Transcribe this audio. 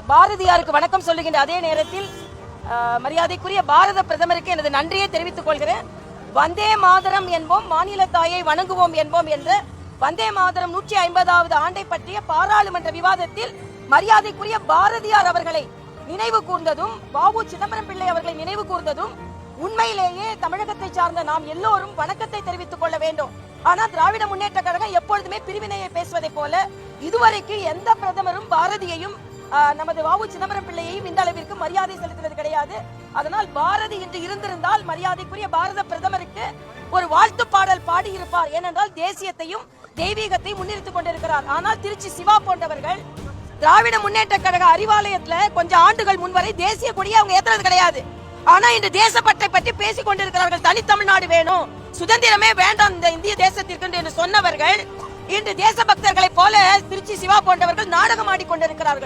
பாரதியாருக்கு வணக்கம் சொல்லுகின்ற அதே நேரத்தில் மரியாதைக்குரிய பாரத பிரதமருக்கு எனது நன்றியை தெரிவித்துக் கொள்கிறேன். வந்தே மாதரம் என்போம், மாநில தாயை வணங்குவோம் என்போம் என்ற வந்தே மாதரம் 150வது ஆண்டை பற்றிய பாராளுமன்ற விவாதத்தில் மரியாதைக்குரிய பாரதியார் அவர்களை நினைவு கூர்ந்ததும், வ.உ. சிதம்பரம் பிள்ளை அவர்களை நினைவு கூர்ந்ததும் உண்மையிலேயே தமிழகத்தை சார்ந்த நாம் எல்லோரும் வணக்கத்தை தெரிவித்துக் கொள்ள வேண்டும். ஆனால் திராவிட முன்னேற்ற கழகம் எப்பொழுதுமே பிரிவினையை பேசுவதை போல இதுவரைக்கு எந்த பிரதமரும் பாரதியையும் நமது வ.உ. சிதம்பரம் பிள்ளையையும் இந்த அளவிற்கு மரியாதை செலுத்துவது கிடையாது. அதனால் பாரதி இன்று இருந்திருந்தால் மரியாதைக்குரிய பாரத பிரதமருக்கு ஒரு வாழ்த்து பாடல் பாடி இருப்பார். ஏனென்றால் தேசியத்தையும் தெய்வீகத்தையும் முன்னிறுத்திக் கொண்டிருக்கிறார். ஆனால் திருச்சி சிவா போன்றவர்கள் திராவிட முன்னேற்ற கழக அறிவாலயத்துல கொஞ்சம் ஆண்டுகள் முன்வரை தேசிய கொடியை அவங்க ஏத்துறது கிடையாது. ஆனா இன்று தேசப்பற்றை பற்றி பேசிக் கொண்டிருக்கிறார்கள். தனித்தமிழ்நாடு வேணும், சுதந்திரமே வேண்டாம் இந்த இந்திய தேசத்திற்கு என்று சொன்னவர்கள் இன்று தேசபக்தர்களை போல திருச்சி சிவா போன்றவர்கள் நாடகம் ஆடிக்கொண்டிருக்கிறார்கள்.